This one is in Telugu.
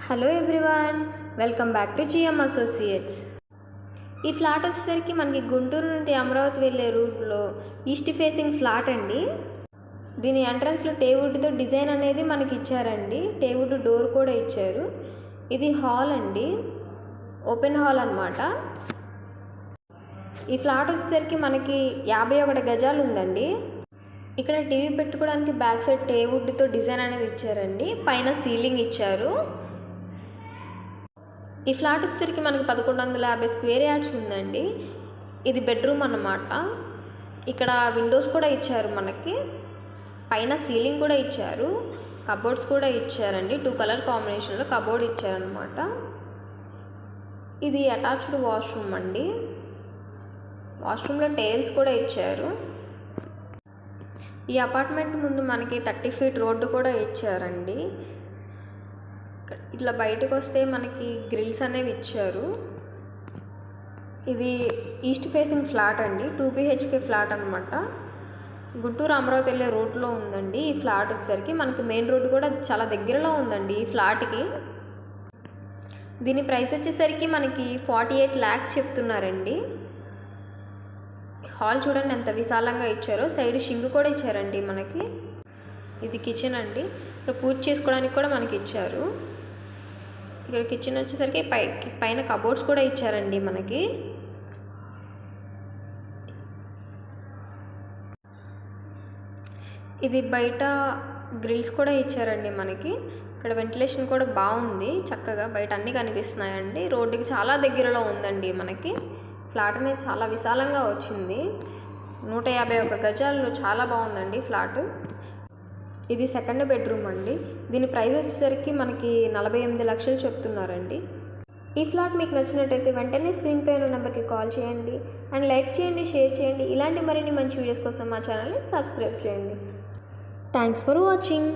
Hello everyone, welcome back to GM associates. ఈ ఫ్లాట్ వచ్చేసరికి మనకి గుంటూరు నుండి అమరావతి వెళ్ళే రూట్లో ఈస్ట్ ఫేసింగ్ ఫ్లాట్ అండి. దీని ఎంట్రన్స్లో టేవుడ్తో డిజైన్ అనేది మనకి ఇచ్చారండి. టేవుడ్ డోర్ కూడా ఇచ్చారు. ఇది హాల్ అండి, ఓపెన్ హాల్ అన్నమాట. ఈ ఫ్లాట్ వచ్చేసరికి మనకి 51 గజాలు ఉందండి. ఇక్కడ టీవీ పెట్టుకోవడానికి బ్యాక్ సైడ్ టేవుడ్తో డిజైన్ అనేది ఇచ్చారండి. పైన సీలింగ్ ఇచ్చారు. ఈ ఫ్లాట్ వచ్చేసరికి మనకి 1150 స్క్వేర్ యార్డ్స్ ఉందండి. ఇది బెడ్రూమ్ అన్నమాట. ఇక్కడ విండోస్ కూడా ఇచ్చారు మనకి. పైన సీలింగ్ కూడా ఇచ్చారు. కబోర్డ్స్ కూడా ఇచ్చారండి. 2 కలర్ కాంబినేషన్లో కబోర్డ్ ఇచ్చారనమాట. ఇది అటాచ్డ్ వాష్రూమ్ అండి. వాష్రూమ్లో టైల్స్ కూడా ఇచ్చారు. ఈ అపార్ట్మెంట్ ముందు మనకి 30 ఫీట్ రోడ్డు కూడా ఇచ్చారండి. ఇట్లా బయటకు వస్తే మనకి గ్రిల్స్ అనేవి ఇచ్చారు. ఇది ఈస్ట్ ఫేసింగ్ ఫ్లాట్ అండి. 2 BHK ఫ్లాట్ అనమాట. గుంటూరు అమరావతి వెళ్ళే రోడ్లో ఉందండి. ఈ ఫ్లాట్ వచ్చేసరికి మనకి మెయిన్ రోడ్డు కూడా చాలా దగ్గరలో ఉందండి ఈ ఫ్లాట్కి. దీని ప్రైస్ వచ్చేసరికి మనకి 48 lakhs చెప్తున్నారండి. హాల్ చూడండి ఎంత విశాలంగా ఇచ్చారో. సైడ్ షింక్ కూడా ఇచ్చారండి మనకి. ఇది కిచెన్ అండి. ఇక్కడ పూజ చేసుకోవడానికి కూడా మనకి ఇచ్చారు. ఇక్కడ కిచెన్ వచ్చేసరికి పైన కబోర్డ్స్ కూడా ఇచ్చారండి మనకి. ఇది బయట గ్రిల్స్ కూడా ఇచ్చారండి మనకి. ఇక్కడ వెంటిలేషన్ కూడా బాగుంది, చక్కగా బయట అన్నీ కనిపిస్తున్నాయండి. రోడ్డుకి చాలా దగ్గరలో ఉందండి మనకి. ఫ్లాట్ అనేది చాలా విశాలంగా వచ్చింది. 151 గజాల్లో చాలా బాగుందండి ఫ్లాట్. ఇది సెకండ్ బెడ్రూమ్ అండి. దీని ప్రైస్ వచ్చేసరికి మనకి 48 లక్షలు చెప్తున్నారండి. ఈ ఫ్లాట్ మీకు నచ్చినట్టయితే వెంటనే స్క్రీన్ పై ఉన్న నెంబర్కి కాల్ చేయండి అండ్ లైక్ చేయండి, షేర్ చేయండి. ఇలాంటి మరిన్ని మంచి వీడియోస్ కోసం మా ఛానల్ని సబ్స్క్రైబ్ చేయండి. Thanks for watching.